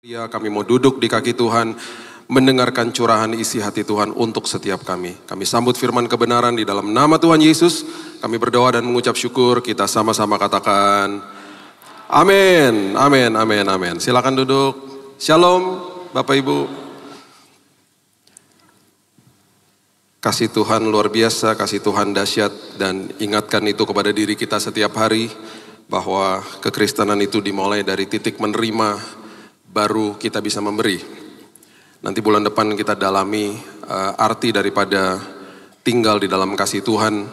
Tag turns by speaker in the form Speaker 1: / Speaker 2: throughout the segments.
Speaker 1: Ya, kami mau duduk di kaki Tuhan, mendengarkan curahan isi hati Tuhan untuk setiap kami. Kami sambut firman kebenaran di dalam nama Tuhan Yesus. Kami berdoa dan mengucap syukur, kita sama-sama katakan, amin, amin, amin, amin. Silakan duduk. Shalom, Bapak Ibu. Kasih Tuhan luar biasa, kasih Tuhan dahsyat, dan ingatkan itu kepada diri kita setiap hari, bahwa kekristenan itu dimulai dari titik menerima, baru kita bisa memberi. Nanti bulan depan kita dalami arti daripada tinggal di dalam kasih Tuhan.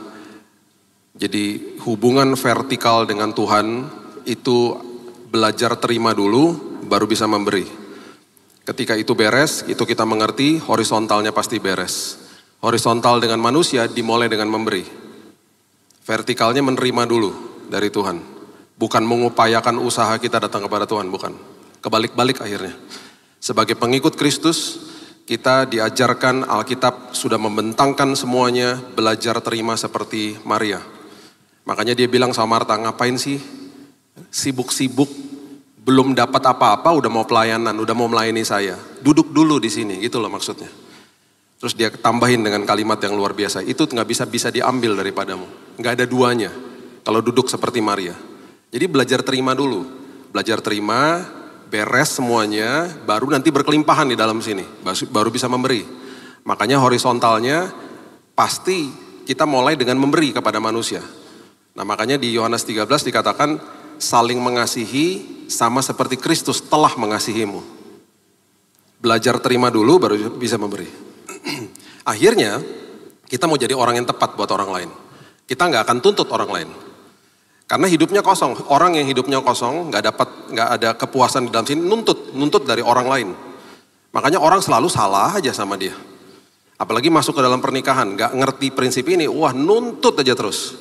Speaker 1: Jadi hubungan vertikal dengan Tuhan itu belajar terima dulu, baru bisa memberi. Ketika itu beres, itu kita mengerti horizontalnya pasti beres. Horizontal dengan manusia dimulai dengan memberi. Vertikalnya menerima dulu dari Tuhan. Bukan mengupayakan usaha kita datang kepada Tuhan, bukan. Kebalik-balik akhirnya. Sebagai pengikut Kristus, kita diajarkan, Alkitab sudah membentangkan semuanya, belajar terima seperti Maria. Makanya dia bilang sama Marta, ngapain sih sibuk-sibuk, belum dapat apa-apa, udah mau pelayanan, udah mau melayani saya. Duduk dulu di sini, gitu loh maksudnya. Terus dia tambahin dengan kalimat yang luar biasa, itu nggak bisa diambil daripadamu. Nggak ada duanya kalau duduk seperti Maria. Jadi belajar terima dulu. Belajar terima, beres semuanya, baru nanti berkelimpahan di dalam sini, baru bisa memberi. Makanya horizontalnya pasti kita mulai dengan memberi kepada manusia. Nah makanya di Yohanes 13 dikatakan saling mengasihi sama seperti Kristus telah mengasihimu. Belajar terima dulu baru bisa memberi. Akhirnya kita mau jadi orang yang tepat buat orang lain. Kita nggak akan tuntut orang lain. Karena hidupnya kosong, orang yang hidupnya kosong, nggak ada kepuasan di dalam sini, nuntut dari orang lain. Makanya orang selalu salah aja sama dia. Apalagi masuk ke dalam pernikahan, nggak ngerti prinsip ini, wah nuntut aja terus.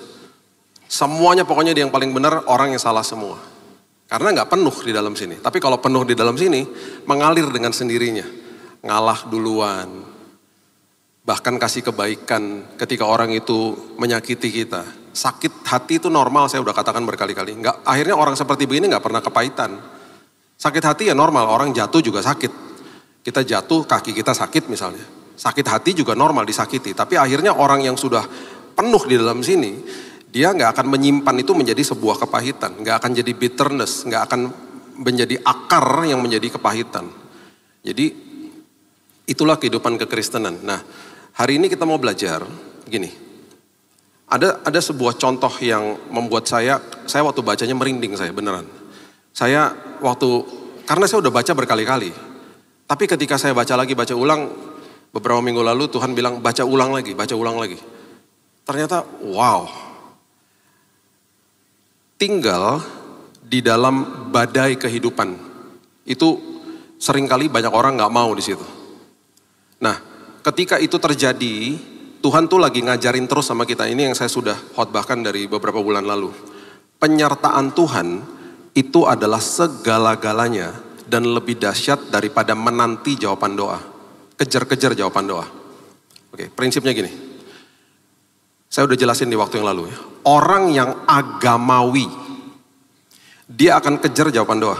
Speaker 1: Semuanya pokoknya dia yang paling benar, orang yang salah semua. Karena nggak penuh di dalam sini. Tapi kalau penuh di dalam sini, mengalir dengan sendirinya. Ngalah duluan. Bahkan kasih kebaikan ketika orang itu menyakiti kita. Sakit hati itu normal, saya udah katakan berkali-kali. Akhirnya orang seperti begini nggak pernah kepahitan. Sakit hati ya normal, orang jatuh juga sakit. Kita jatuh, kaki kita sakit misalnya. Sakit hati juga normal disakiti. Tapi akhirnya orang yang sudah penuh di dalam sini, dia nggak akan menyimpan itu menjadi sebuah kepahitan. Nggak akan jadi bitterness, nggak akan menjadi akar yang menjadi kepahitan. Jadi itulah kehidupan kekristenan. Nah hari ini kita mau belajar gini. Ada sebuah contoh yang membuat saya waktu bacanya merinding saya beneran. Karena saya udah baca berkali-kali. Tapi ketika saya baca ulang, beberapa minggu lalu Tuhan bilang baca ulang lagi. Ternyata wow. Tinggal di dalam badai kehidupan. Itu seringkali banyak orang gak mau di situ. Nah, ketika itu terjadi, Tuhan tuh lagi ngajarin terus sama kita. Ini yang saya sudah khotbahkan dari beberapa bulan lalu. Penyertaan Tuhan itu adalah segala-galanya dan lebih dahsyat daripada menanti jawaban doa. Kejar-kejar jawaban doa. Oke, prinsipnya gini. Saya udah jelasin di waktu yang lalu ya. Orang yang agamawi, dia akan kejar jawaban doa.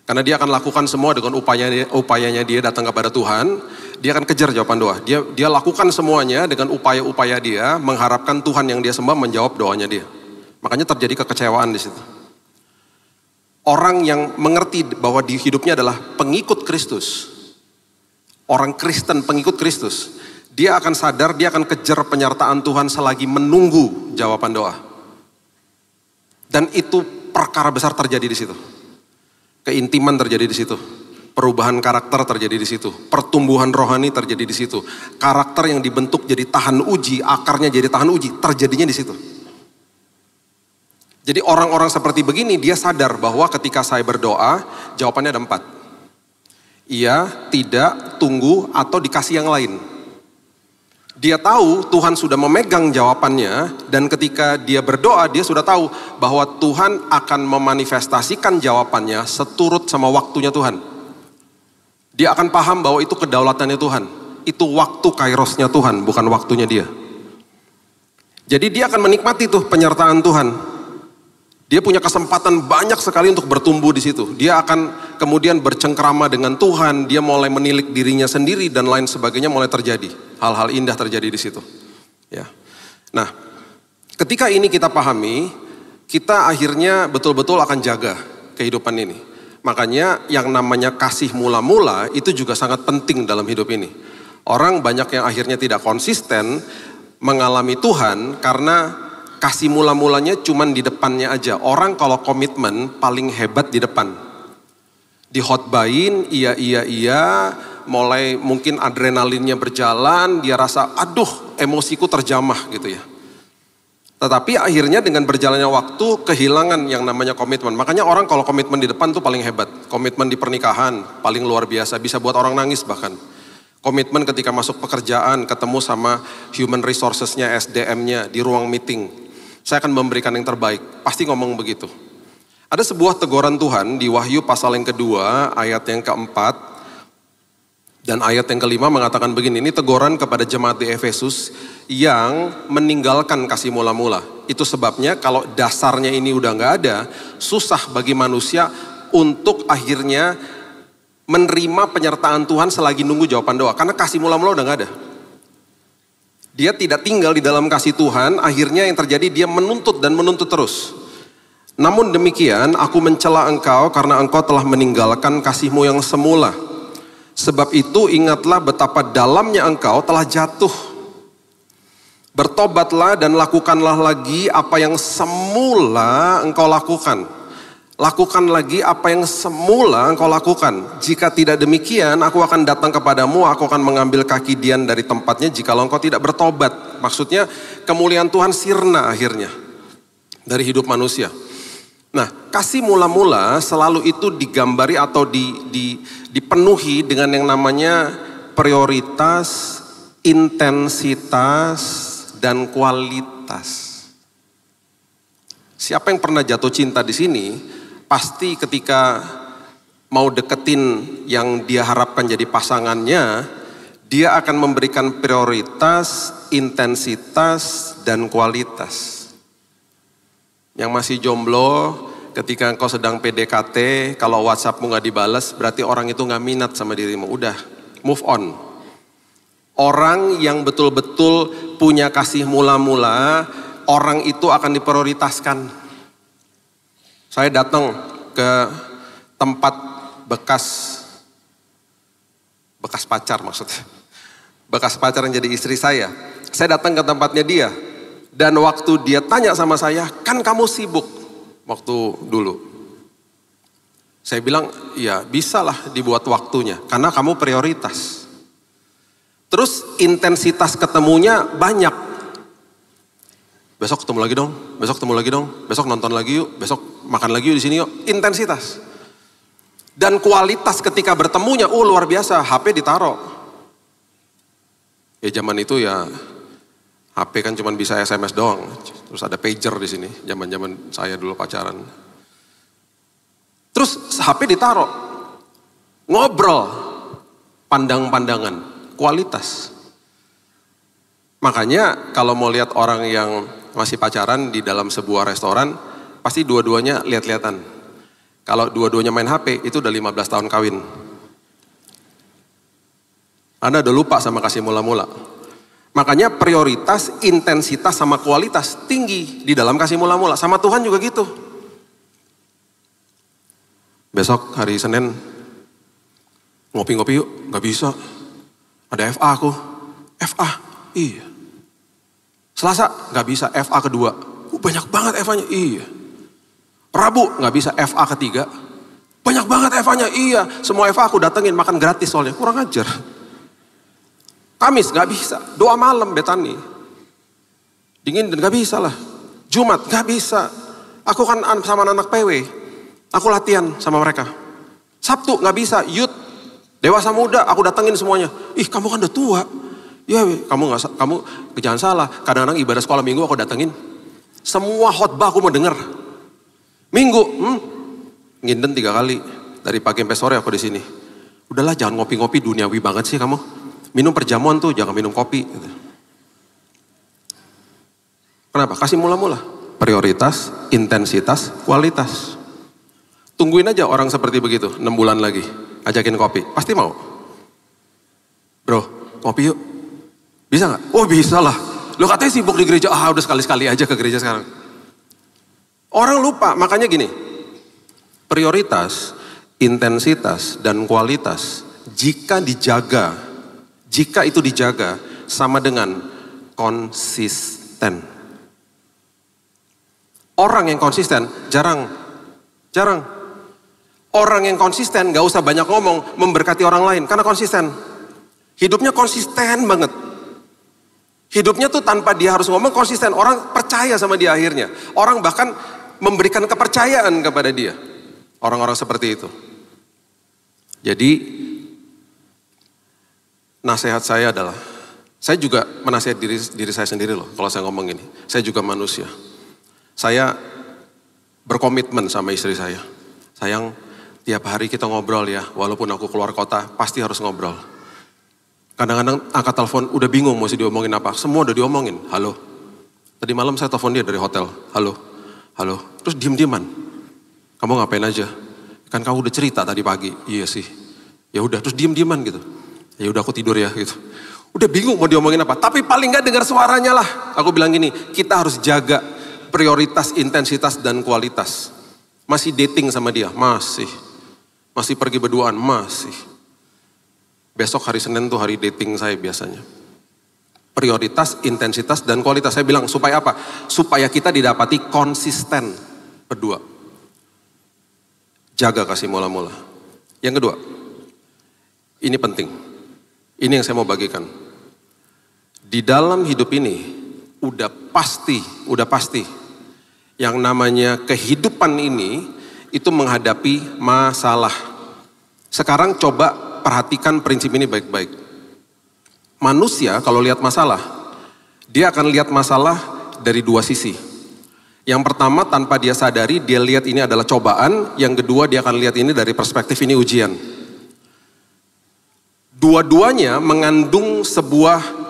Speaker 1: Karena dia akan lakukan semua dengan upayanya dia datang kepada Tuhan. Dia akan kejar jawaban doa. Dia lakukan semuanya dengan upaya-upaya dia, mengharapkan Tuhan yang dia sembah menjawab doanya dia. Makanya terjadi kekecewaan di situ. Orang yang mengerti bahwa di hidupnya adalah pengikut Kristus, orang Kristen pengikut Kristus, dia akan sadar, dia akan kejar penyertaan Tuhan selagi menunggu jawaban doa. Dan itu perkara besar terjadi di situ. Keintiman terjadi di situ. Perubahan karakter terjadi di situ. Pertumbuhan rohani terjadi di situ. Karakter yang dibentuk jadi tahan uji, akarnya jadi tahan uji, terjadinya di situ. Jadi orang-orang seperti begini, dia sadar bahwa ketika saya berdoa, jawabannya ada 4. Iya, tidak, tunggu, atau dikasih yang lain. Dia tahu Tuhan sudah memegang jawabannya, dan ketika dia berdoa, dia sudah tahu bahwa Tuhan akan memanifestasikan jawabannya seturut sama waktunya Tuhan. Dia akan paham bahwa itu kedaulatannya Tuhan. Itu waktu kairosnya Tuhan, bukan waktunya dia. Jadi dia akan menikmati tuh penyertaan Tuhan. Dia punya kesempatan banyak sekali untuk bertumbuh di situ. Dia akan kemudian bercengkrama dengan Tuhan, dia mulai menilik dirinya sendiri dan lain sebagainya mulai terjadi. Hal-hal indah terjadi di situ. Ya. Nah, ketika ini kita pahami, kita akhirnya betul-betul akan jaga kehidupan ini. Makanya yang namanya kasih mula-mula itu juga sangat penting dalam hidup ini. Orang banyak yang akhirnya tidak konsisten mengalami Tuhan karena kasih mula-mulanya cuman di depannya aja. Orang kalau komitmen paling hebat di depan. Dihotbain, iya, mulai mungkin adrenalinnya berjalan, dia rasa aduh emosiku terjamah gitu ya. Tetapi akhirnya dengan berjalannya waktu kehilangan yang namanya komitmen. Makanya orang kalau komitmen di depan tuh paling hebat. Komitmen di pernikahan paling luar biasa, bisa buat orang nangis bahkan. Komitmen ketika masuk pekerjaan, ketemu sama human resources-nya, SDM-nya di ruang meeting. Saya akan memberikan yang terbaik, pasti ngomong begitu. Ada sebuah teguran Tuhan di Wahyu pasal yang kedua, ayat yang keempat. Dan ayat yang kelima mengatakan begini, ini teguran kepada jemaat di Efesus yang meninggalkan kasih mula-mula. Itu sebabnya kalau dasarnya ini udah gak ada, susah bagi manusia untuk akhirnya menerima penyertaan Tuhan selagi nunggu jawaban doa. Karena kasih mula-mula udah gak ada. Dia tidak tinggal di dalam kasih Tuhan, akhirnya yang terjadi dia menuntut dan menuntut terus. Namun demikian, aku mencela engkau karena engkau telah meninggalkan kasihmu yang semula. Sebab itu ingatlah betapa dalamnya engkau telah jatuh. Bertobatlah dan lakukanlah lagi apa yang semula engkau lakukan. Lakukan lagi apa yang semula engkau lakukan. Jika tidak demikian, aku akan datang kepadamu, aku akan mengambil kaki Dian dari tempatnya jikalau engkau tidak bertobat. Maksudnya kemuliaan Tuhan sirna akhirnya dari hidup manusia. Nah, kasih mula-mula selalu itu digambari atau dipenuhi dengan yang namanya prioritas, intensitas, dan kualitas. Siapa yang pernah jatuh cinta di sini, pasti ketika mau deketin yang dia harapkan jadi pasangannya, dia akan memberikan prioritas, intensitas, dan kualitas. Yang masih jomblo, ketika engkau sedang PDKT, kalau WhatsAppmu gak dibalas, berarti orang itu gak minat sama dirimu. Udah, move on. Orang yang betul-betul punya kasih mula-mula, orang itu akan diprioritaskan. Saya datang ke tempat bekas pacar maksudnya. Bekas pacar yang jadi istri saya. Saya datang ke tempatnya dia. Dan waktu dia tanya sama saya, kan kamu sibuk waktu dulu. Saya bilang, ya bisalah dibuat waktunya, karena kamu prioritas. Terus intensitas ketemunya banyak. Besok ketemu lagi dong, besok ketemu lagi dong, besok nonton lagi yuk, besok makan lagi yuk di sini yuk. Intensitas. Dan kualitas ketika bertemunya, luar biasa, HP ditaruh. Ya zaman itu ya HP kan cuma bisa SMS doang, terus ada pager di sini, zaman-zaman saya dulu pacaran. Terus HP ditaruh, ngobrol, pandang-pandangan, kualitas. Makanya kalau mau lihat orang yang masih pacaran di dalam sebuah restoran, pasti dua-duanya lihat-lihatan. Kalau dua-duanya main HP, itu udah 15 tahun kawin. Anda udah lupa sama kasih mula-mula. Makanya prioritas, intensitas sama kualitas tinggi di dalam kasih mula-mula. Sama Tuhan juga gitu. Besok hari Senin ngopi-ngopi yuk, gak bisa. Ada FA aku. FA, iya. Selasa gak bisa, FA kedua. Banyak banget FA-nya, iya. Rabu gak bisa, FA ketiga. Banyak banget FA-nya, iya. Semua FA aku datengin, makan gratis soalnya, kurang ajar. Kamis gak bisa, doa malam Betani. Dingin dan gak bisa lah. Jumat gak bisa. Aku kan sama anak PW. Aku latihan sama mereka. Sabtu gak bisa, youth. Dewasa muda, aku datengin semuanya. Ih kamu kan udah tua. Ya kamu jangan salah. Kadang-kadang ibadah sekolah minggu aku datengin. Semua khotbah aku mau denger. Minggu, nginden 3 kali. Dari pagi sampai sore aku di sini. Udahlah jangan ngopi-ngopi duniawi banget sih kamu. Minum perjamuan tuh, jangan minum kopi. Kenapa? Kasih mula-mula. Prioritas, intensitas, kualitas. Tungguin aja orang seperti begitu, 6 bulan lagi. Ajakin kopi, pasti mau. Bro, kopi yuk. Bisa gak? Oh bisa lah. Lo katanya sibuk di gereja, udah sekali-sekali aja ke gereja sekarang. Orang lupa, makanya gini. Prioritas, intensitas, dan kualitas, jika itu dijaga, sama dengan konsisten. Orang yang konsisten, jarang. Orang yang konsisten gak usah banyak ngomong, memberkati orang lain, karena konsisten. Hidupnya konsisten banget. Hidupnya tuh tanpa dia harus ngomong konsisten. Orang percaya sama dia akhirnya. Orang bahkan memberikan kepercayaan kepada dia. Orang-orang seperti itu. Jadi, nasihat saya adalah, saya juga menasihat diri saya sendiri loh, kalau saya ngomong gini. Saya juga manusia. Saya berkomitmen sama istri saya. Sayang, tiap hari kita ngobrol ya, walaupun aku keluar kota, pasti harus ngobrol. Kadang-kadang angkat telepon, udah bingung mesti diomongin apa. Semua udah diomongin, halo. Tadi malam saya telepon dia dari hotel, halo. Terus diem-dieman. Kamu ngapain aja? Kan kamu udah cerita tadi pagi, iya sih. Ya udah, terus diem-dieman gitu. Ya udah aku tidur ya gitu. Udah bingung mau diomongin apa, tapi paling gak dengar suaranya lah. Aku bilang gini, kita harus jaga prioritas, intensitas, dan kualitas. Masih dating sama dia? Masih pergi berduaan? Masih. Besok hari Senin tuh hari dating saya biasanya. Prioritas, intensitas, dan kualitas. Saya bilang supaya apa? Supaya kita didapati konsisten berdua. Jaga kasih mula-mula. Yang kedua, ini penting. Ini yang saya mau bagikan. Di dalam hidup ini, udah pasti, yang namanya kehidupan ini, itu menghadapi masalah. Sekarang coba perhatikan prinsip ini baik-baik. Manusia kalau lihat masalah, dia akan lihat masalah dari dua sisi. Yang pertama tanpa dia sadari, dia lihat ini adalah cobaan. Yang kedua dia akan lihat ini dari perspektif ini ujian. Dua-duanya mengandung sebuah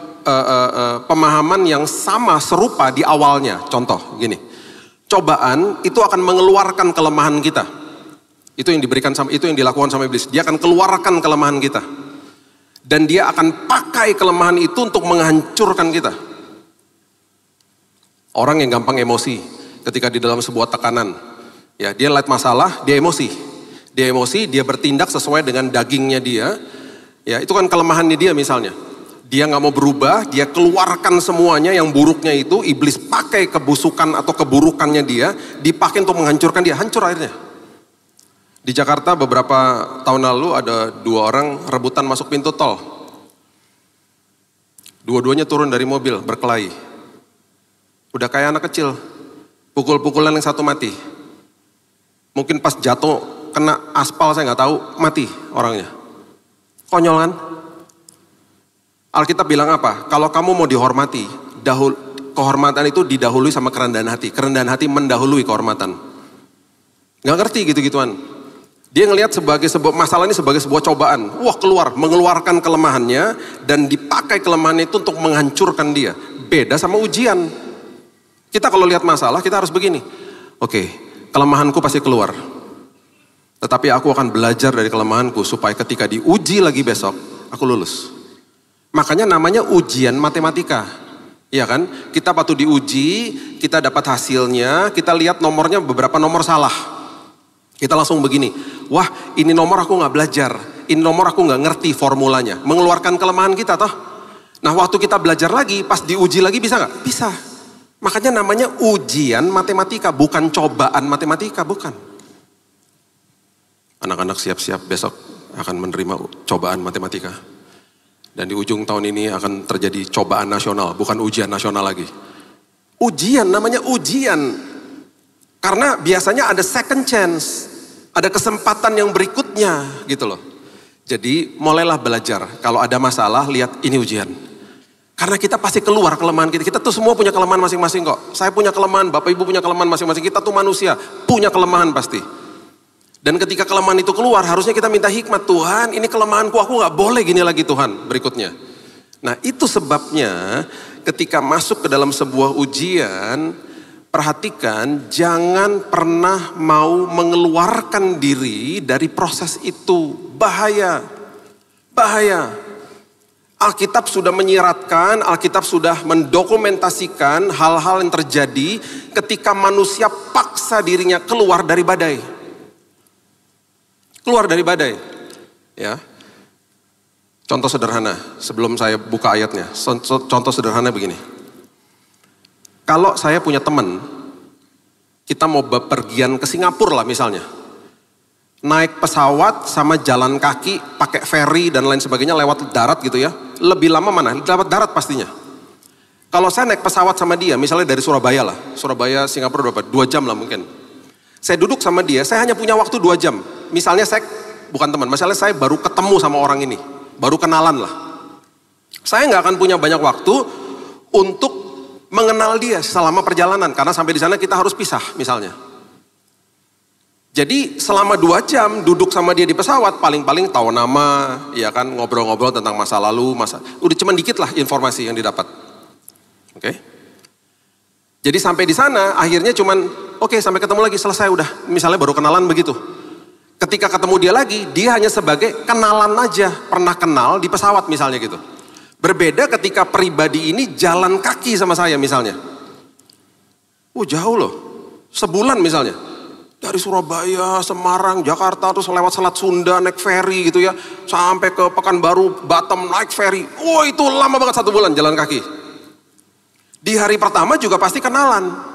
Speaker 1: pemahaman yang sama, serupa di awalnya. Contoh gini, cobaan itu akan mengeluarkan kelemahan kita. Itu yang dilakukan sama iblis. Dia akan keluarkan kelemahan kita. Dan dia akan pakai kelemahan itu untuk menghancurkan kita. Orang yang gampang emosi ketika di dalam sebuah tekanan. Ya, dia lihat masalah, dia emosi. Dia bertindak sesuai dengan dagingnya dia. Ya, itu kan kelemahannya dia misalnya. Dia nggak mau berubah, dia keluarkan semuanya yang buruknya itu, iblis pakai kebusukan atau keburukannya dia, dipakai untuk menghancurkan dia, hancur akhirnya. Di Jakarta beberapa tahun lalu ada 2 orang rebutan masuk pintu tol. Dua-duanya turun dari mobil, berkelahi. Udah kayak anak kecil, pukul-pukulan yang satu mati. Mungkin pas jatuh, kena aspal saya nggak tahu, mati orangnya. Konyol kan? Alkitab bilang apa? Kalau kamu mau dihormati, kehormatan itu didahului sama kerendahan hati. Kerendahan hati mendahului kehormatan. Gak ngerti gitu-gituan. Dia ngelihat sebagai sebuah masalah ini sebagai sebuah cobaan. Wah, mengeluarkan kelemahannya dan dipakai kelemahan itu untuk menghancurkan dia. Beda sama ujian. Kita kalau lihat masalah kita harus begini. Oke, kelemahanku pasti keluar. Tetapi aku akan belajar dari kelemahanku supaya ketika diuji lagi besok, aku lulus. Makanya namanya ujian matematika. Iya kan? Kita patut diuji, kita dapat hasilnya, kita lihat nomornya beberapa nomor salah. Kita langsung begini, wah ini nomor aku gak belajar, ini nomor aku gak ngerti formulanya. Mengeluarkan kelemahan kita toh. Nah waktu kita belajar lagi, pas diuji lagi bisa gak? Bisa. Makanya namanya ujian matematika, bukan cobaan matematika, bukan. Anak-anak siap-siap besok akan menerima cobaan matematika. Dan di ujung tahun ini akan terjadi cobaan nasional, bukan ujian nasional lagi. Ujian, namanya ujian. Karena biasanya ada second chance, ada kesempatan yang berikutnya gitu loh. Jadi mulailah belajar, kalau ada masalah lihat ini ujian. Karena kita pasti keluar kelemahan kita. Kita tuh semua punya kelemahan masing-masing kok. Saya punya kelemahan, Bapak Ibu punya kelemahan masing-masing. Kita tuh manusia, punya kelemahan pasti. Dan ketika kelemahan itu keluar, harusnya kita minta hikmat. Tuhan, ini kelemahanku, aku gak boleh gini lagi Tuhan, berikutnya. Nah itu sebabnya ketika masuk ke dalam sebuah ujian, Perhatikan, jangan pernah mau mengeluarkan diri dari proses itu. Bahaya, bahaya. Alkitab sudah menyiratkan, Alkitab sudah mendokumentasikan hal-hal yang terjadi ketika manusia paksa dirinya keluar dari badai. Keluar dari badai. Ya. Contoh sederhana, sebelum saya buka ayatnya. Contoh sederhana begini. Kalau saya punya teman, kita mau bepergian ke Singapura lah misalnya. Naik pesawat sama jalan kaki, pakai ferry dan lain sebagainya lewat darat gitu ya. Lebih lama mana? Lewat darat pastinya. Kalau saya naik pesawat sama dia, misalnya dari Surabaya lah. Surabaya, Singapura berapa? 2 jam lah mungkin. Saya duduk sama dia, saya hanya punya waktu 2 jam. Misalnya saya, bukan teman, misalnya saya baru ketemu sama orang ini. Baru kenalan lah. Saya nggak akan punya banyak waktu untuk mengenal dia selama perjalanan. Karena sampai di sana kita harus pisah misalnya. Jadi selama 2 jam duduk sama dia di pesawat, paling-paling tahu nama, ya kan, ngobrol-ngobrol tentang masa lalu, udah cuman dikit lah informasi yang didapat. Oke? Jadi sampai di sana akhirnya cuman, oke, sampai ketemu lagi, selesai udah. Misalnya baru kenalan begitu. Ketika ketemu dia lagi, dia hanya sebagai kenalan aja, pernah kenal di pesawat misalnya gitu. Berbeda ketika pribadi ini jalan kaki sama saya misalnya. Jauh loh, sebulan misalnya. Dari Surabaya, Semarang, Jakarta, terus lewat Selat Sunda, naik ferry gitu ya. Sampai ke Pekanbaru, Batam, naik ferry. Itu lama banget 1 bulan jalan kaki. Di hari pertama juga pasti kenalan.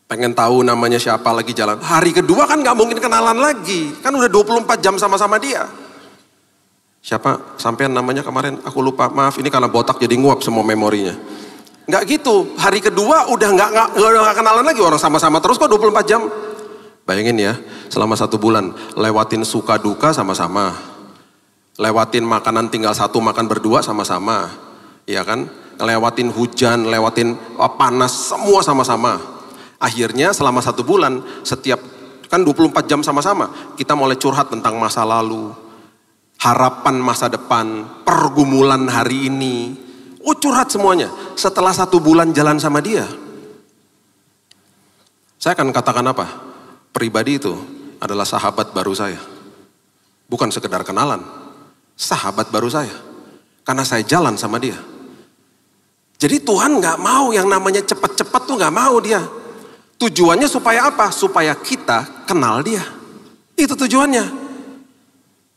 Speaker 1: Pengen tahu namanya siapa lagi jalan. Hari kedua kan gak mungkin kenalan lagi. Kan udah 24 jam sama-sama dia. Siapa sampean namanya kemarin? Aku lupa, maaf, ini karena botak jadi nguap semua memorinya. Nggak gitu, hari kedua udah nggak kenalan lagi, orang sama-sama terus kok 24 jam. Bayangin ya, selama 1 bulan, lewatin suka duka sama-sama. Lewatin makanan tinggal satu, makan berdua sama-sama. Ya kan, lewatin hujan, lewatin panas, semua sama-sama. Akhirnya selama 1 bulan, setiap, kan 24 jam sama-sama, kita mulai curhat tentang masa lalu. Harapan masa depan, pergumulan hari ini, curhat semuanya. Setelah 1 bulan jalan sama dia, saya akan katakan apa? Pribadi itu adalah sahabat baru saya. Bukan sekedar kenalan, sahabat baru saya. Karena saya jalan sama dia. Jadi Tuhan gak mau yang namanya cepat-cepat tuh gak mau dia. Tujuannya supaya apa? Supaya kita kenal dia. Itu tujuannya.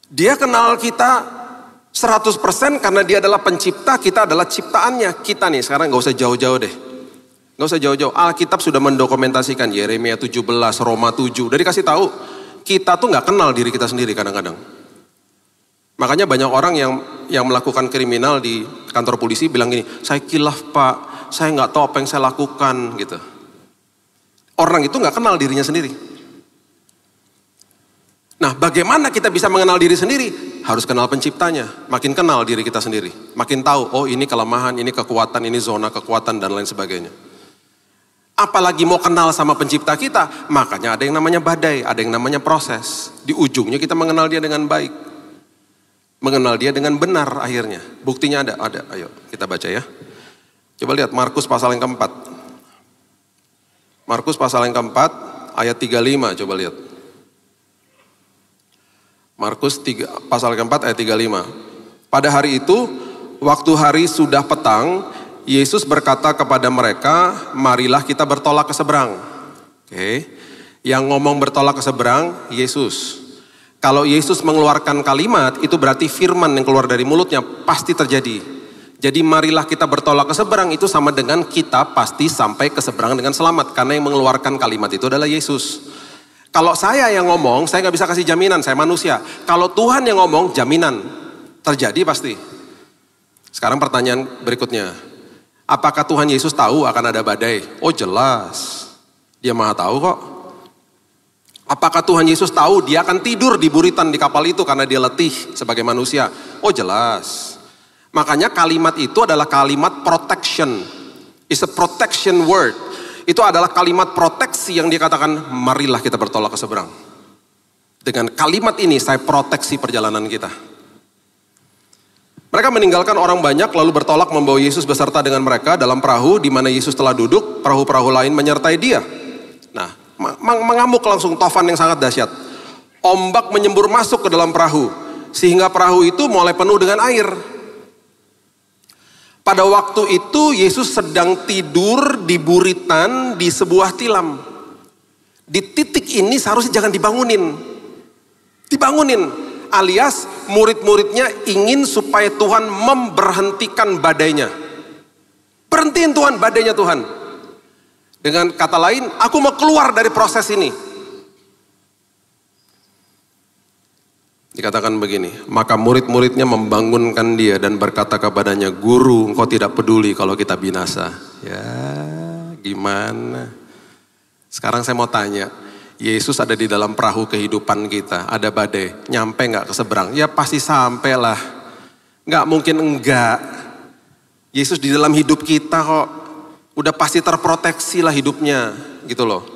Speaker 1: Dia kenal kita 100% karena dia adalah pencipta, kita adalah ciptaannya. Kita nih sekarang gak usah jauh-jauh deh. Gak usah jauh-jauh. Alkitab sudah mendokumentasikan Yeremia 17, Roma 7. Udah dikasih tahu, kita tuh gak kenal diri kita sendiri kadang-kadang. Makanya banyak orang yang melakukan kriminal di kantor polisi bilang gini, saya kilaf pak, saya gak tahu apa yang saya lakukan gitu. Orang itu gak kenal dirinya sendiri. Nah, bagaimana kita bisa mengenal diri sendiri? Harus kenal penciptanya. Makin kenal diri kita sendiri. Makin tahu, ini kelemahan, ini kekuatan, ini zona kekuatan, dan lain sebagainya. Apalagi mau kenal sama pencipta kita, makanya ada yang namanya badai, ada yang namanya proses. Di ujungnya kita mengenal dia dengan baik. Mengenal dia dengan benar akhirnya. Buktinya ada. Ayo kita baca ya. Coba lihat Markus pasal yang keempat. Markus pasal yang keempat, ayat 35, coba lihat. Markus pasal keempat ayat 35. Pada hari itu, waktu hari sudah petang, Yesus berkata kepada mereka, marilah kita bertolak ke seberang. Oke. Yang ngomong bertolak ke seberang, Yesus. Kalau Yesus mengeluarkan kalimat, itu berarti firman yang keluar dari mulutnya pasti terjadi. Jadi marilah kita bertolak ke seberang, itu sama dengan kita pasti sampai ke seberang dengan selamat. Karena yang mengeluarkan kalimat itu adalah Yesus. Kalau saya yang ngomong, saya gak bisa kasih jaminan, saya manusia. Kalau Tuhan yang ngomong, jaminan. Terjadi pasti. Sekarang pertanyaan berikutnya. Apakah Tuhan Yesus tahu akan ada badai? Oh jelas. Dia maha tahu kok. Apakah Tuhan Yesus tahu dia akan tidur di buritan di kapal itu karena dia letih sebagai manusia? Oh jelas. Makanya kalimat itu adalah kalimat protection. It's a protection word. Itu adalah kalimat proteksi yang dikatakan marilah kita bertolak ke seberang. Dengan kalimat ini saya proteksi perjalanan kita. Mereka meninggalkan orang banyak lalu bertolak membawa Yesus beserta dengan mereka dalam perahu di mana Yesus telah duduk, perahu-perahu lain menyertai dia. Nah, mengamuk langsung tofan yang sangat dahsyat. Ombak menyembur masuk ke dalam perahu sehingga perahu itu mulai penuh dengan air. Pada waktu itu Yesus sedang tidur di buritan di sebuah tilam. Di titik ini seharusnya jangan dibangunin. Dibangunin. Alias murid-muridnya ingin supaya Tuhan memberhentikan badainya. Berhentiin Tuhan badainya Tuhan. Dengan kata lain, aku mau keluar dari proses ini. Dikatakan begini, maka murid-muridnya membangunkan dia dan berkata kepadanya, Guru, engkau tidak peduli kalau kita binasa. Ya, gimana? Sekarang saya mau tanya, Yesus ada di dalam perahu kehidupan kita, ada badai, nyampe nggak ke seberang? Ya pasti sampai lah, nggak mungkin enggak. Yesus di dalam hidup kita kok, udah pasti terproteksi lah hidupnya, gitu loh.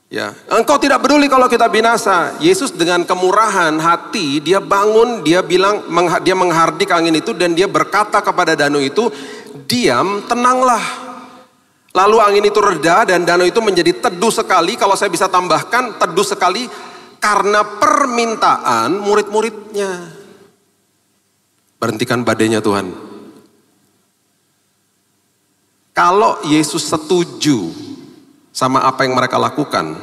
Speaker 1: Ya, engkau tidak peduli kalau kita binasa. Yesus dengan kemurahan hati, dia bangun, dia bilang, dia menghardik angin itu dan dia berkata kepada danau itu, diam, tenanglah. Lalu angin itu reda dan danau itu menjadi teduh sekali. Kalau saya bisa tambahkan teduh sekali karena permintaan murid-muridnya. Berhentikan badainya Tuhan. Kalau Yesus setuju sama apa yang mereka lakukan,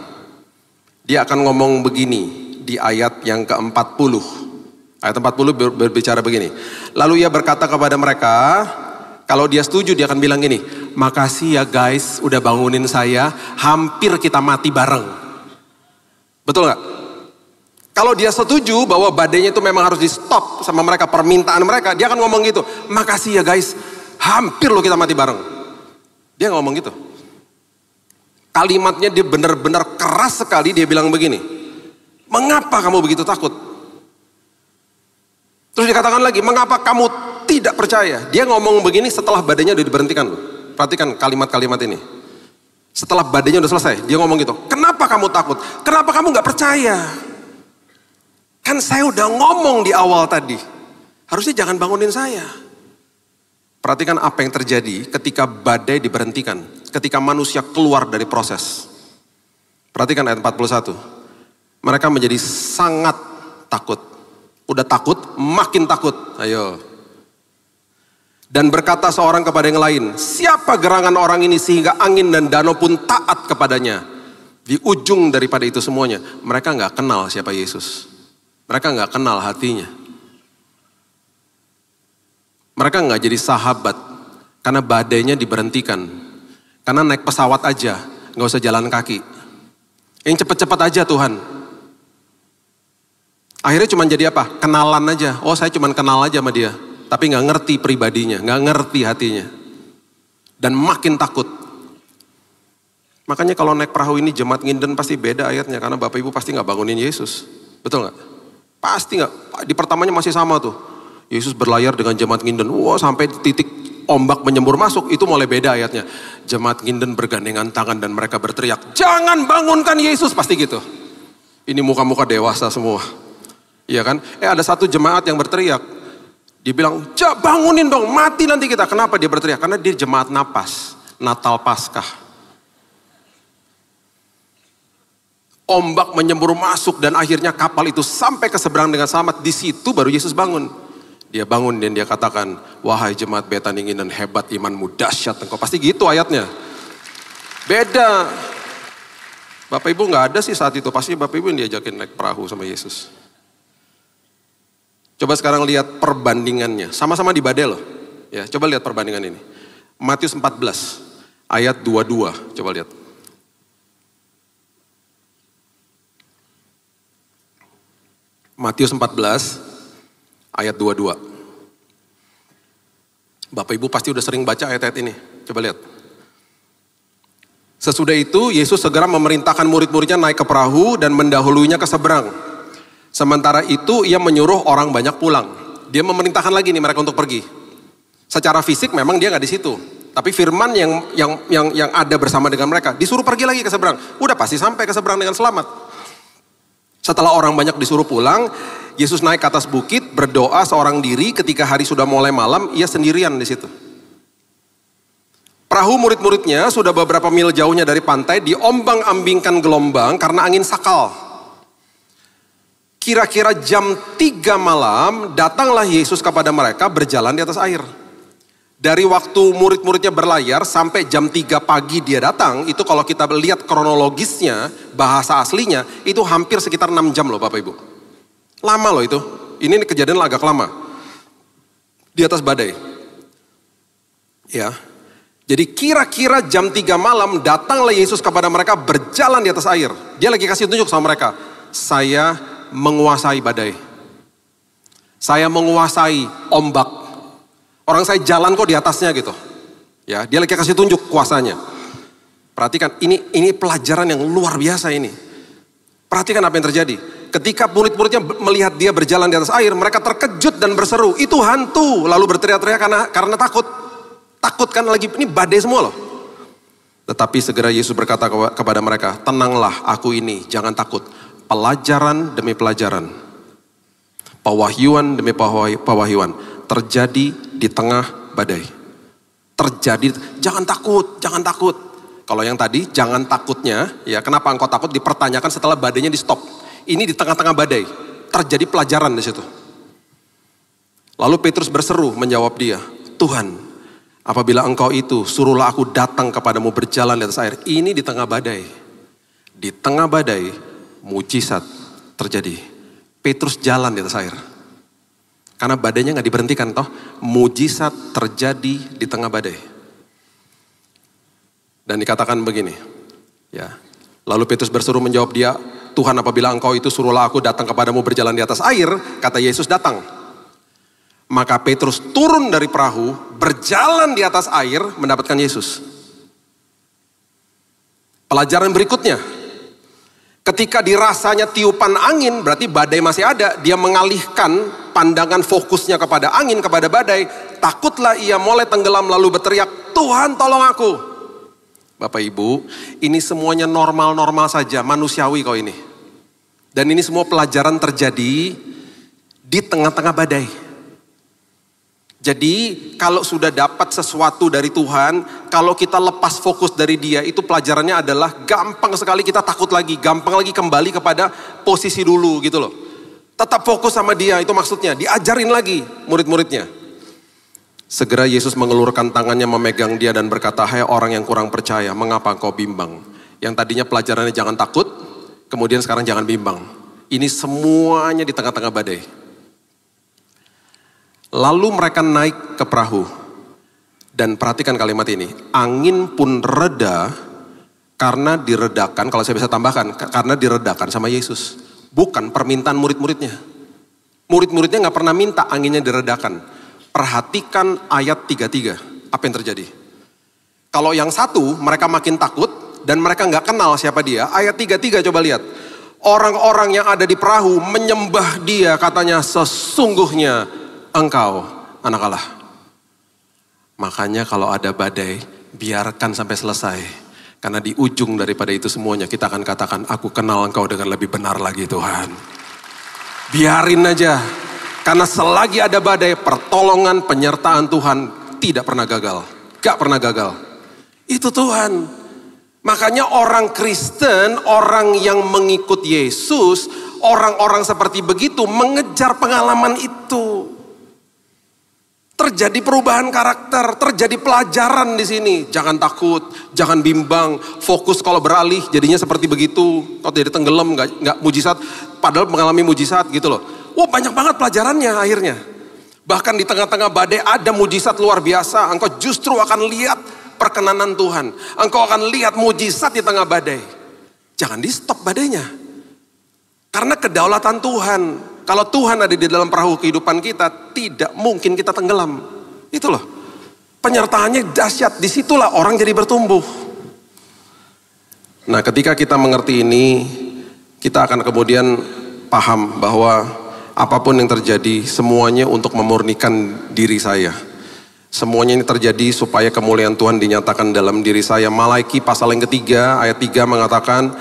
Speaker 1: dia akan ngomong begini di ayat yang ke-40. Ayat 40 berbicara begini. Lalu ia berkata kepada mereka, kalau dia setuju dia akan bilang gini, makasih ya guys udah bangunin saya, hampir kita mati bareng. Betul gak? Kalau dia setuju bahwa badainya itu memang harus di stop sama mereka, permintaan mereka, dia akan ngomong gitu, makasih ya guys, hampir lo kita mati bareng. Dia ngomong gitu. Kalimatnya dia benar-benar keras sekali, dia bilang begini, mengapa kamu begitu takut? Terus dikatakan lagi, mengapa kamu tidak percaya? Dia ngomong begini setelah badainya udah diberhentikan loh. Perhatikan kalimat-kalimat ini. Setelah badainya udah selesai, dia ngomong gitu. Kenapa kamu takut? Kenapa kamu gak percaya? Kan saya udah ngomong di awal tadi. Harusnya jangan bangunin saya. Perhatikan apa yang terjadi ketika badai diberhentikan. Ketika manusia keluar dari proses. Perhatikan ayat 41. Mereka menjadi sangat takut. Udah takut, makin takut. Ayo. Dan berkata seorang kepada yang lain, siapa gerangan orang ini sehingga angin dan danau pun taat kepadanya. Di ujung daripada itu semuanya, mereka gak kenal siapa Yesus. Mereka gak kenal hatinya. Mereka gak jadi sahabat, karena badainya diberhentikan. Karena naik pesawat aja, gak usah jalan kaki. Yang cepet-cepet aja Tuhan. Akhirnya cuma jadi apa? Kenalan aja. Oh saya cuma kenal aja sama dia. Tapi gak ngerti pribadinya, gak ngerti hatinya. Dan makin takut. Makanya kalau naik perahu ini jemaat nginden pasti beda ayatnya. Karena Bapak Ibu pasti gak bangunin Yesus. Betul gak? Pasti gak. Di pertamanya masih sama tuh. Yesus berlayar dengan jemaat nginden. Wah sampai titik ombak menyembur masuk. Itu mulai beda ayatnya. Jemaat nginden bergandengan tangan dan mereka berteriak. Jangan bangunkan Yesus. Pasti gitu. Ini muka-muka dewasa semua. Iya kan? Ada satu jemaat yang berteriak. Dia bilang, bangunin dong, mati nanti kita. Kenapa dia berteriak? Karena dia jemaat napas, Natal Paskah. Ombak menyembur masuk dan akhirnya kapal itu sampai ke seberang dengan selamat. Di situ baru Yesus bangun. Dia bangun dan dia katakan, wahai jemaat Betani dan hebat imanmu, dahsyat engkau. Pasti gitu ayatnya. Beda. Bapak Ibu gak ada sih saat itu, pasti Bapak Ibu yang diajakin naik perahu sama Yesus. Coba sekarang lihat perbandingannya. Sama-sama di badai loh. Ya, coba lihat perbandingan ini. Matius 14 ayat 22. Coba lihat. Matius 14 ayat 22. Bapak Ibu pasti udah sering baca ayat-ayat ini. Coba lihat. Sesudah itu Yesus segera memerintahkan murid-muridnya naik ke perahu dan mendahuluinya ke seberang. Sementara itu ia menyuruh orang banyak pulang. Dia memerintahkan lagi nih mereka untuk pergi. Secara fisik memang dia nggak di situ. Tapi firman yang ada bersama dengan mereka disuruh pergi lagi ke seberang. Udah pasti sampai ke seberang dengan selamat. Setelah orang banyak disuruh pulang, Yesus naik ke atas bukit, berdoa seorang diri. Ketika hari sudah mulai malam, ia sendirian di situ. Perahu murid-muridnya sudah beberapa mil jauhnya dari pantai, diombang-ambingkan gelombang karena angin sakal. Kira-kira jam 3 malam, datanglah Yesus kepada mereka berjalan di atas air. Dari waktu murid-muridnya berlayar sampai jam 3 pagi dia datang, itu kalau kita lihat kronologisnya, bahasa aslinya, itu hampir sekitar 6 jam loh Bapak Ibu. Lama loh itu. Ini kejadian agak lama. Di atas badai. Ya. Jadi kira-kira jam 3 malam datanglah Yesus kepada mereka berjalan di atas air. Dia lagi kasih tunjuk sama mereka. Saya menguasai badai. Saya menguasai ombak. Orang saya jalan kok di atasnya gitu. Ya, dia lagi kasih tunjuk kuasanya. Perhatikan, ini pelajaran yang luar biasa ini. Perhatikan apa yang terjadi. Ketika murid-muridnya melihat dia berjalan di atas air, mereka terkejut dan berseru, itu hantu. Lalu berteriak-teriak karena takut. Takut kan lagi, ini badai semua loh. Tetapi segera Yesus berkata kepada mereka, tenanglah aku ini, jangan takut. Pelajaran demi pelajaran. Pewahyuan demi pewahyuan. Terjadi di tengah badai. Terjadi, jangan takut, jangan takut. Kalau yang tadi, jangan takutnya, ya kenapa engkau takut dipertanyakan setelah badainya di stop. Ini di tengah-tengah badai, terjadi pelajaran di situ. Lalu Petrus berseru menjawab dia, Tuhan, apabila engkau itu, suruhlah aku datang kepadamu berjalan di atas air. Ini di tengah badai. Di tengah badai, mujizat terjadi. Petrus jalan di atas air. Karena badainya gak diberhentikan toh. Mujizat terjadi di tengah badai. Dan dikatakan begini. Ya. Lalu Petrus berseru menjawab dia, Tuhan apabila engkau itu suruhlah aku datang kepadamu berjalan di atas air. Kata Yesus datang. Maka Petrus turun dari perahu, berjalan di atas air mendapatkan Yesus. Pelajaran berikutnya. Ketika dirasanya tiupan angin, berarti badai masih ada. Dia mengalihkan pandangan fokusnya kepada angin, kepada badai. Takutlah ia mulai tenggelam lalu berteriak, Tuhan tolong aku. Bapak Ibu, ini semuanya normal-normal saja, manusiawi kok ini. Dan ini semua pelajaran terjadi di tengah-tengah badai. Jadi kalau sudah dapat sesuatu dari Tuhan, kalau kita lepas fokus dari Dia, itu pelajarannya adalah gampang sekali kita takut lagi, gampang lagi kembali kepada posisi dulu gitu loh. Tetap fokus sama Dia, itu maksudnya, diajarin lagi murid-muridnya. Segera Yesus mengelurkan tangannya memegang dia dan berkata, hai orang yang kurang percaya, mengapa engkau bimbang? Yang tadinya pelajarannya jangan takut, kemudian sekarang jangan bimbang. Ini semuanya di tengah-tengah badai. Lalu mereka naik ke perahu. Dan perhatikan kalimat ini. Angin pun reda karena diredakan, kalau saya bisa tambahkan, karena diredakan sama Yesus. Bukan permintaan murid-muridnya. Murid-muridnya gak pernah minta anginnya diredakan. Perhatikan ayat 33. Apa yang terjadi? Kalau yang satu mereka makin takut dan mereka gak kenal siapa dia. Ayat 33 coba lihat. Orang-orang yang ada di perahu menyembah dia, katanya sesungguhnya engkau anak Allah. Makanya kalau ada badai, biarkan sampai selesai. Karena di ujung daripada itu semuanya kita akan katakan, aku kenal engkau dengan lebih benar lagi Tuhan. Biarin aja. Karena selagi ada badai, pertolongan, penyertaan Tuhan tidak pernah gagal. Gak pernah gagal. Itu Tuhan. Makanya orang Kristen, orang yang mengikut Yesus, orang-orang seperti begitu mengejar pengalaman itu. Terjadi perubahan karakter, terjadi pelajaran di sini. Jangan takut, jangan bimbang, fokus kalau beralih jadinya seperti begitu. Kalau jadi tenggelam, nggak mujizat, padahal mengalami mujizat gitu loh. Wah banyak banget pelajarannya akhirnya. Bahkan di tengah-tengah badai ada mujizat luar biasa. Engkau justru akan lihat perkenanan Tuhan. Engkau akan lihat mujizat di tengah badai. Jangan di stop badainya. Karena kedaulatan Tuhan. Kalau Tuhan ada di dalam perahu kehidupan kita, tidak mungkin kita tenggelam. Itu loh. Penyertaannya dahsyat. Disitulah orang jadi bertumbuh. Nah ketika kita mengerti ini, kita akan kemudian paham bahwa apapun yang terjadi, semuanya untuk memurnikan diri saya. Semuanya ini terjadi supaya kemuliaan Tuhan dinyatakan dalam diri saya. Malaiki pasal yang ketiga, ayat 3 mengatakan,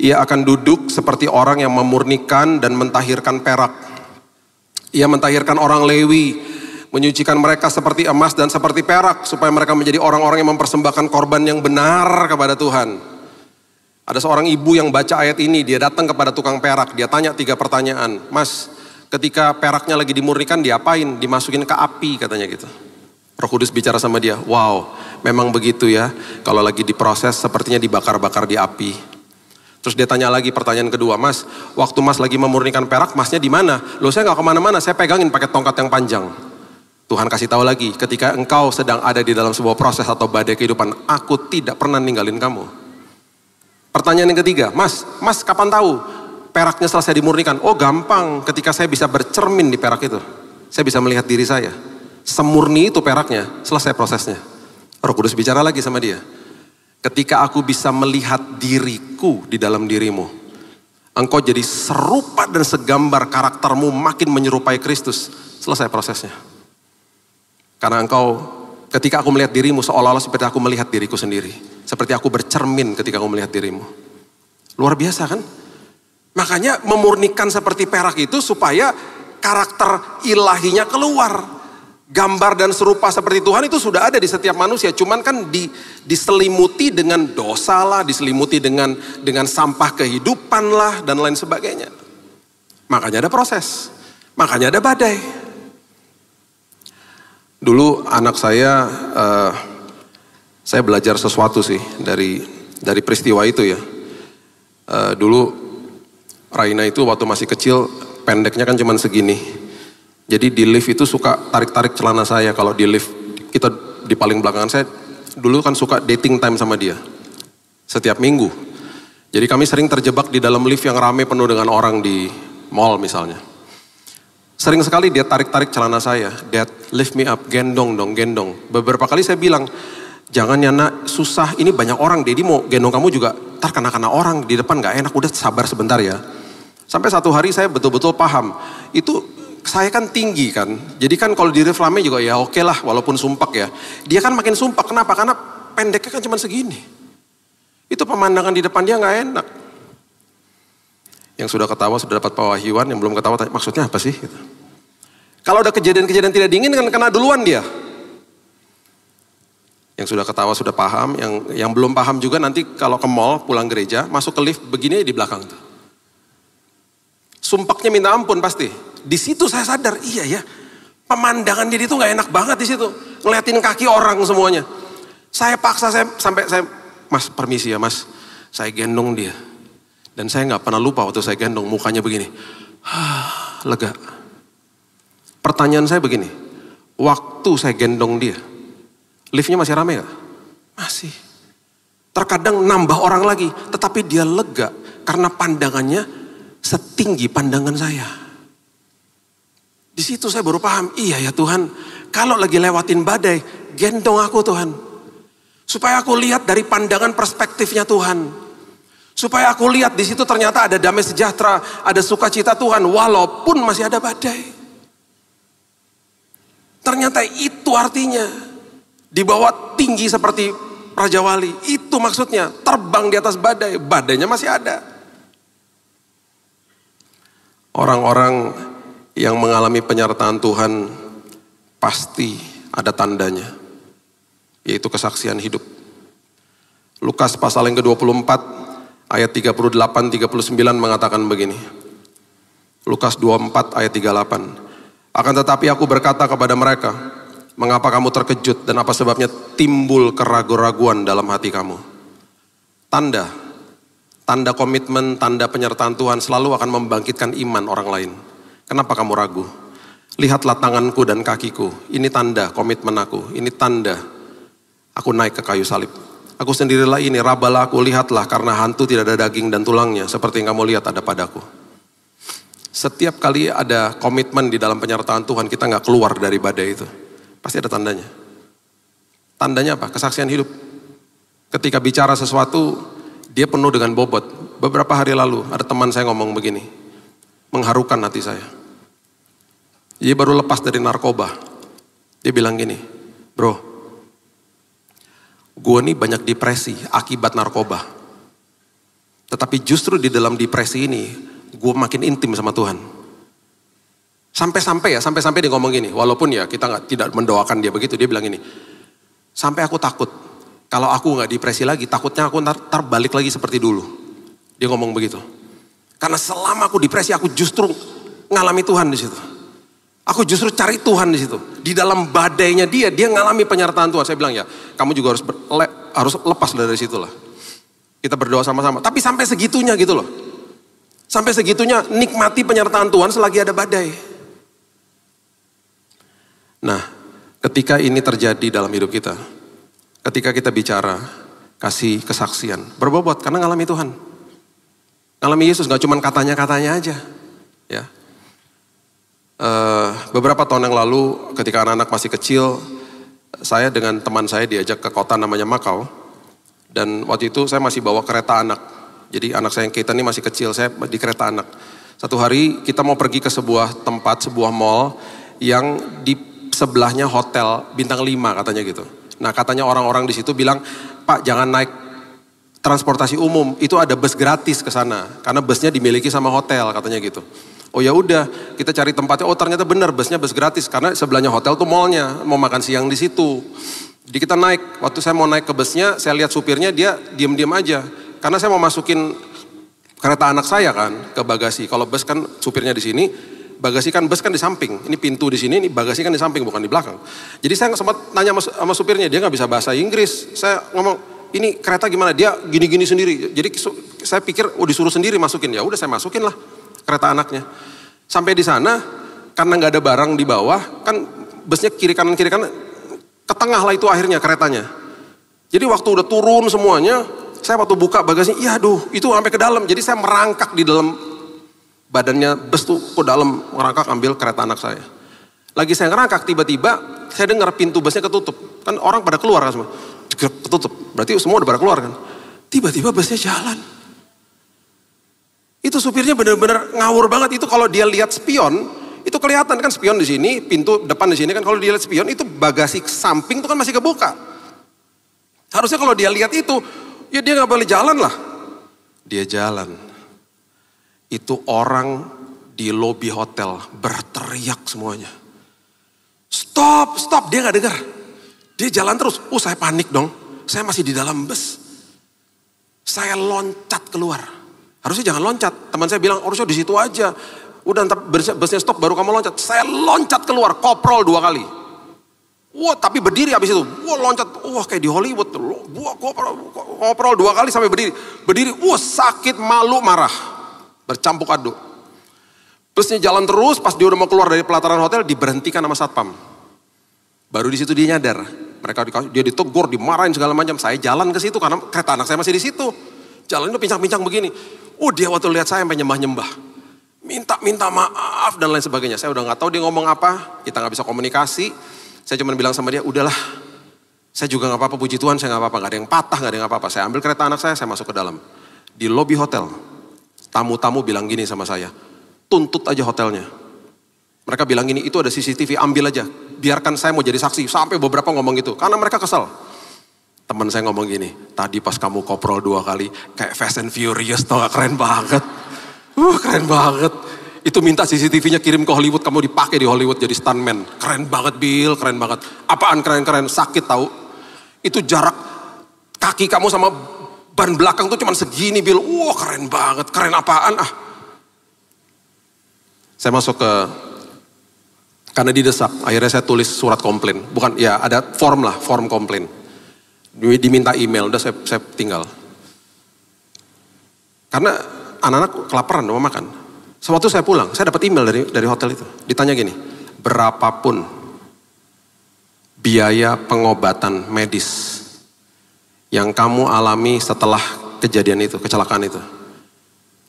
Speaker 1: Ia akan duduk seperti orang yang memurnikan dan mentahirkan perak. Ia mentahirkan orang Lewi, menyucikan mereka seperti emas dan seperti perak, supaya mereka menjadi orang-orang yang mempersembahkan korban yang benar kepada Tuhan. Ada seorang ibu yang baca ayat ini, dia datang kepada tukang perak, dia tanya 3 pertanyaan. Mas, ketika peraknya lagi dimurnikan diapain? Dimasukin ke api katanya gitu. Roh Kudus bicara sama dia, wow memang begitu ya, kalau lagi diproses sepertinya dibakar-bakar di api. Terus dia tanya lagi pertanyaan kedua, Mas, waktu Mas lagi memurnikan perak, Masnya di mana? Loh saya nggak kemana-mana, saya pegangin pakai tongkat yang panjang. Tuhan kasih tahu lagi, ketika engkau sedang ada di dalam sebuah proses atau badai kehidupan, aku tidak pernah ninggalin kamu. Pertanyaan yang ketiga, Mas kapan tahu peraknya selesai dimurnikan? Oh gampang, ketika saya bisa bercermin di perak itu. Saya bisa melihat diri saya. Semurni itu peraknya, selesai prosesnya. Roh Kudus bicara lagi sama dia. Ketika aku bisa melihat diriku di dalam dirimu, engkau jadi serupa dan segambar, karaktermu makin menyerupai Kristus. Selesai prosesnya. Karena engkau, ketika aku melihat dirimu seolah-olah seperti aku melihat diriku sendiri. Seperti aku bercermin ketika aku melihat dirimu. Luar biasa kan? Makanya memurnikan seperti perak itu supaya karakter ilahinya keluar. Gambar dan serupa seperti Tuhan itu sudah ada di setiap manusia. Cuman kan diselimuti dengan dosa lah, diselimuti dengan sampah kehidupan lah, dan lain sebagainya. Makanya ada proses. Makanya ada badai. Dulu anak saya belajar sesuatu sih dari peristiwa itu ya. Dulu Raina itu waktu masih kecil, pendeknya kan cuman segini. Jadi di lift itu suka tarik-tarik celana saya. Kalau di lift kita di paling belakangan, saya dulu kan suka dating time sama dia. Setiap minggu. Jadi kami sering terjebak di dalam lift yang ramai penuh dengan orang di mall misalnya. Sering sekali dia tarik-tarik celana saya. Dad, lift me up, gendong dong, gendong. Beberapa kali saya bilang, jangan ya nak, susah, ini banyak orang, Daddy mau gendong kamu juga, ntar kena orang di depan gak enak, udah sabar sebentar ya. Sampai satu hari saya betul-betul paham, itu saya kan tinggi kan, jadi kan kalau di reflame juga ya oke lah, walaupun sumpak ya. Dia kan makin sumpak, kenapa? Karena pendeknya kan cuma segini. Itu pemandangan di depan dia gak enak. Yang sudah ketawa sudah dapat pewahyuan, yang belum ketawa tanya, maksudnya apa sih? Gitu. Kalau ada kejadian-kejadian tidak dingin kan kena duluan dia. Yang sudah ketawa sudah paham, yang belum paham juga nanti kalau ke mall pulang gereja, masuk ke lift begini di belakang tuh. Sumpaknya minta ampun pasti. Di situ saya sadar, iya ya, pemandangan dia itu nggak enak banget di situ, ngeliatin kaki orang semuanya. Saya paksa, sampai Mas permisi ya Mas, saya gendong dia, dan saya nggak pernah lupa waktu saya gendong mukanya begini, lega. Pertanyaan saya begini, waktu saya gendong dia, liftnya masih ramai nggak? Masih. Terkadang nambah orang lagi, tetapi dia lega karena pandangannya setinggi pandangan saya. Di situ saya baru paham, iya ya Tuhan, kalau lagi lewatin badai, gendong aku Tuhan. Supaya aku lihat dari pandangan perspektifnya Tuhan. Supaya aku lihat di situ ternyata ada damai sejahtera, ada sukacita Tuhan, walaupun masih ada badai. Ternyata itu artinya, dibawa tinggi seperti Raja Wali. Itu maksudnya, terbang di atas badai, badainya masih ada. Orang-orang yang mengalami penyertaan Tuhan pasti ada tandanya, yaitu kesaksian hidup. Lukas pasal yang ke-24 ayat 38-39 mengatakan begini. Lukas 24 ayat 38. Akan tetapi aku berkata kepada mereka, mengapa kamu terkejut dan apa sebabnya timbul keraguan-raguan dalam hati kamu? Tanda komitmen, tanda penyertaan Tuhan selalu akan membangkitkan iman orang lain. Kenapa kamu ragu? Lihatlah tanganku dan kakiku. Ini tanda komitmen aku. Ini tanda aku naik ke kayu salib. Aku sendirilah ini, rabalah aku, lihatlah, karena hantu tidak ada daging dan tulangnya, seperti yang kamu lihat ada padaku. Setiap kali ada komitmen di dalam penyertaan Tuhan, kita gak keluar dari badai itu. Pasti ada tandanya. Tandanya apa? Kesaksian hidup. Ketika bicara sesuatu, dia penuh dengan bobot. Beberapa hari lalu ada teman saya ngomong begini, mengharukan hati saya. Dia baru lepas dari narkoba. Dia bilang gini, bro, gue nih banyak depresi akibat narkoba. Tetapi justru di dalam depresi ini, gue makin intim sama Tuhan. Sampai-sampai dia ngomong gini, walaupun ya kita tidak mendoakan dia begitu, dia bilang gini, sampai aku takut, kalau aku gak depresi lagi, takutnya aku ntar balik lagi seperti dulu. Dia ngomong begitu. Karena selama aku depresi, aku justru ngalami Tuhan di situ. Aku justru cari Tuhan di situ. Di dalam badainya dia ngalami penyertaan Tuhan. Saya bilang ya, kamu juga harus lepas dari situ lah. Kita berdoa sama-sama. Tapi sampai segitunya gitu loh. Sampai segitunya nikmati penyertaan Tuhan selagi ada badai. Nah, ketika ini terjadi dalam hidup kita, ketika kita bicara, kasih kesaksian, berbobot karena ngalami Tuhan. Ngalami Yesus gak cuma katanya-katanya aja. Ya. Beberapa tahun yang lalu ketika anak-anak masih kecil, saya dengan teman saya diajak ke kota namanya Makau. Dan waktu itu saya masih bawa kereta anak. Jadi anak saya yang Keita ini masih kecil, saya di kereta anak. Satu hari kita mau pergi ke sebuah tempat, sebuah mall yang di sebelahnya hotel bintang 5 katanya gitu. Nah katanya orang-orang di situ bilang, Pak jangan naik transportasi umum, itu ada bus gratis ke sana karena busnya dimiliki sama hotel katanya gitu. Oh ya udah, kita cari tempatnya. Oh ternyata benar busnya bus gratis karena sebelahnya hotel tuh mallnya, mau makan siang di situ. Jadi kita naik. Waktu saya mau naik ke busnya, saya lihat supirnya dia diam-diam aja karena saya mau masukin kereta anak saya kan ke bagasi. Kalau bus kan supirnya di sini, bagasi kan bus kan di samping. Ini pintu di sini, ini bagasi kan di samping bukan di belakang. Jadi saya sempat nanya sama supirnya, dia nggak bisa bahasa Inggris. Saya ngomong, ini kereta gimana? Dia gini-gini sendiri. Jadi saya pikir, disuruh sendiri masukin. Ya udah saya masukin lah kereta anaknya. Sampai di sana, karena nggak ada barang di bawah, kan busnya kiri kanan, ke tengah lah itu akhirnya keretanya. Jadi waktu udah turun semuanya, saya waktu buka bagasinya, iya aduh, itu sampai ke dalam. Jadi saya merangkak di dalam badannya bus tuh ke dalam, merangkak ambil kereta anak saya. Lagi saya ngerangkak, tiba-tiba saya dengar pintu busnya ketutup. Kan orang pada keluar kan semua, ketutup. Berarti semua udah pada keluar kan. Tiba-tiba busnya jalan. Itu supirnya benar-benar ngawur banget. Itu kalau dia lihat spion, itu kelihatan kan spion di sini, pintu depan di sini kan. Kalau dia lihat spion itu bagasi samping itu kan masih kebuka. Harusnya kalau dia lihat itu, ya dia nggak boleh jalan lah. Dia jalan. Itu orang di lobi hotel berteriak semuanya. Stop, stop, dia nggak dengar. Dia jalan terus. Saya panik dong. Saya masih di dalam bus. Saya loncat keluar. Harusnya jangan loncat. Teman saya bilang, harusnya di situ aja. Udah ntar busnya stop baru kamu loncat. Saya loncat keluar, koprol 2 kali. Wah, tapi berdiri abis itu. Wah, loncat. Wah, kayak di Hollywood. Wah, koprol 2 kali sampai berdiri. Berdiri, wah sakit, malu, marah. Bercampur aduk. Busnya jalan terus, pas dia udah mau keluar dari pelataran hotel, diberhentikan sama satpam. Baru di situ dia nyadar. Dia ditegur, dimarahin segala macam. Saya jalan ke situ karena kereta anak saya masih di situ. Jalannya pincang-pincang begini. Dia waktu lihat saya sampai nyembah-nyembah. Minta maaf dan lain sebagainya. Saya udah gak tahu dia ngomong apa. Kita gak bisa komunikasi. Saya cuma bilang sama dia, udahlah. Saya juga gak apa-apa, puji Tuhan saya gak apa-apa. Gak ada yang patah, gak ada yang apa-apa. Saya ambil kereta anak saya masuk ke dalam. Di lobi hotel. Tamu-tamu bilang gini sama saya. Tuntut aja hotelnya. Mereka bilang gini, itu ada CCTV, ambil aja. Biarkan saya mau jadi saksi. Sampai beberapa ngomong gitu. Karena mereka kesel. Teman saya ngomong gini, tadi pas kamu koprol 2 kali, kayak Fast and Furious, tau gak, keren banget. Keren banget. Itu minta CCTV-nya kirim ke Hollywood, kamu dipakai di Hollywood jadi stuntman. Keren banget Bill, keren banget. Apaan keren-keren, sakit tahu. Itu jarak kaki kamu sama ban belakang tuh cuma segini Bill. Keren banget, keren apaan ah. Saya masuk ke, karena didesak, akhirnya saya tulis surat komplain. Bukan, ya ada form lah, form komplain. Diminta email, udah saya tinggal. Karena anak-anak kelaparan mau makan. Sewaktu saya pulang, saya dapat email dari hotel itu. Ditanya gini, berapapun biaya pengobatan medis yang kamu alami setelah kejadian itu, kecelakaan itu,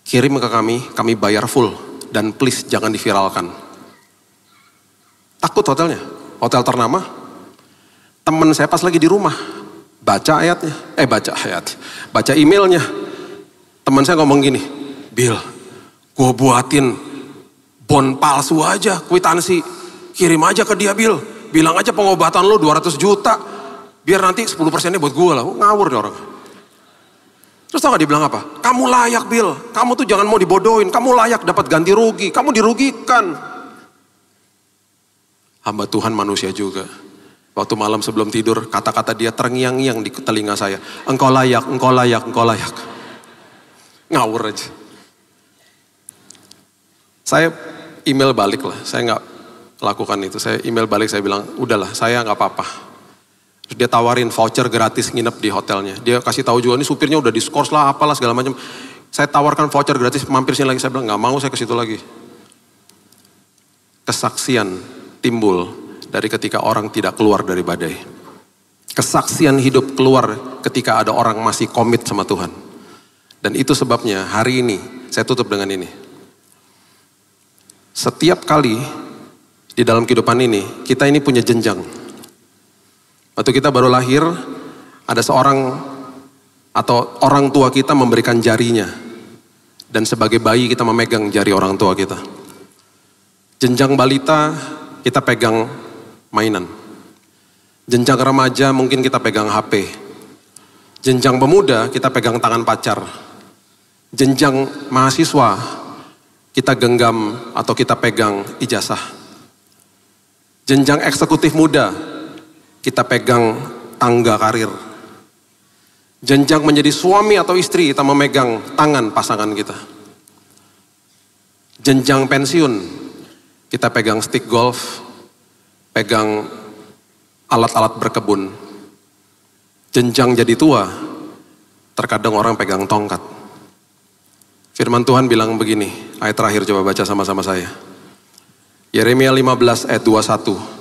Speaker 1: kirim ke kami bayar full. Dan please jangan diviralkan. Takut hotelnya, hotel ternama. Teman saya pas lagi di rumah, baca emailnya. Teman saya ngomong gini, Bill, gue buatin bon palsu aja, kwitansi. Kirim aja ke dia Bill, bilang aja pengobatan lo 200 juta. Biar nanti 10%-nya buat gue lah, ngawur nih orang. Terus tau gak dia bilang apa? Kamu layak Bill, kamu tuh jangan mau dibodohin, kamu layak dapat ganti rugi, kamu dirugikan. Hamba Tuhan manusia juga. Waktu malam sebelum tidur, kata-kata dia terngiang-ngiang di telinga saya. Engkau layak, engkau layak, engkau layak. Ngawur aja. Saya email balik lah, saya gak lakukan itu. Saya email balik, saya bilang, udahlah saya gak apa-apa. Terus dia tawarin voucher gratis nginep di hotelnya. Dia kasih tahu juga, nih supirnya udah diskors lah, apalah segala macam. Saya tawarkan voucher gratis, mampir sini lagi. Saya bilang, gak mau saya ke situ lagi. Kesaksian timbul dari ketika orang tidak keluar dari badai. Kesaksian hidup keluar ketika ada orang masih komit sama Tuhan. Dan itu sebabnya hari ini, saya tutup dengan ini. Setiap kali di dalam kehidupan ini, kita ini punya jenjang. Waktu kita baru lahir, ada seorang atau orang tua kita memberikan jarinya. Dan sebagai bayi kita memegang jari orang tua kita. Jenjang balita, kita pegang mainan. Jenjang remaja mungkin kita pegang HP. Jenjang pemuda kita pegang tangan pacar. Jenjang mahasiswa kita genggam atau kita pegang ijazah. Jenjang eksekutif muda kita pegang tangga karir. Jenjang menjadi suami atau istri kita memegang tangan pasangan kita. Jenjang pensiun kita pegang stick golf, pegang alat-alat berkebun. Jenjang jadi tua, terkadang orang pegang tongkat. Firman Tuhan bilang begini, ayat terakhir coba baca sama-sama saya. Yeremia 15 ayat 21.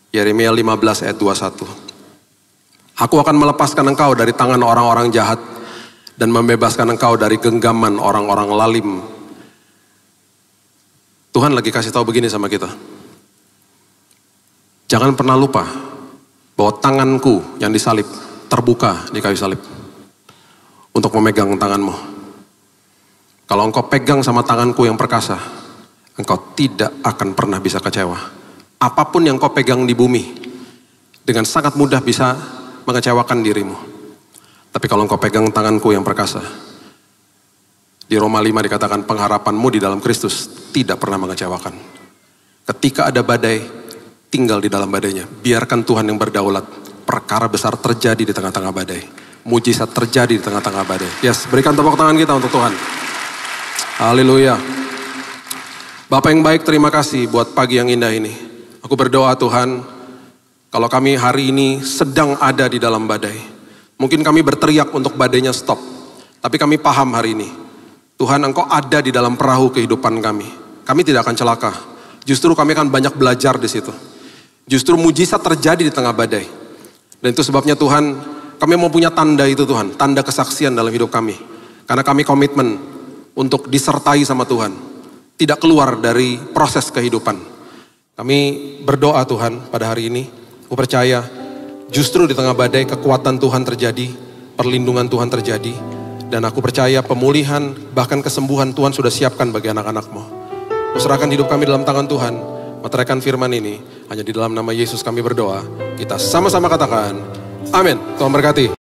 Speaker 1: Yeremia 15 ayat 21. Aku akan melepaskan engkau dari tangan orang-orang jahat dan membebaskan engkau dari genggaman orang-orang lalim. Tuhan lagi kasih tahu begini sama kita. Jangan pernah lupa bahwa tanganku yang disalib terbuka di kayu salib untuk memegang tanganmu. Kalau engkau pegang sama tanganku yang perkasa, engkau tidak akan pernah bisa kecewa. Apapun yang kau pegang di bumi, dengan sangat mudah bisa mengecewakan dirimu. Tapi kalau engkau pegang tanganku yang perkasa, di Roma 5 dikatakan pengharapanmu di dalam Kristus tidak pernah mengecewakan. Ketika ada badai, tinggal di dalam badainya. Biarkan Tuhan yang berdaulat. Perkara besar terjadi di tengah-tengah badai. Mujizat terjadi di tengah-tengah badai. Yes, berikan tepuk tangan kita untuk Tuhan. Haleluya. Bapak yang baik, terima kasih buat pagi yang indah ini. Aku berdoa Tuhan, kalau kami hari ini sedang ada di dalam badai. Mungkin kami berteriak untuk badainya stop. Tapi kami paham hari ini. Tuhan, Engkau ada di dalam perahu kehidupan kami. Kami tidak akan celaka. Justru kami akan banyak belajar di situ. Justru mujizat terjadi di tengah badai. Dan itu sebabnya Tuhan, kami mau punya tanda itu Tuhan. Tanda kesaksian dalam hidup kami. Karena kami komitmen untuk disertai sama Tuhan. Tidak keluar dari proses kehidupan. Kami berdoa Tuhan pada hari ini. Aku percaya justru di tengah badai kekuatan Tuhan terjadi. Perlindungan Tuhan terjadi. Dan aku percaya pemulihan bahkan kesembuhan Tuhan sudah siapkan bagi anak-anak-Mu. Serahkan hidup kami dalam tangan Tuhan. Meteraikan firman ini. Hanya di dalam nama Yesus kami berdoa. Kita sama-sama katakan. Amin. Tuhan berkati.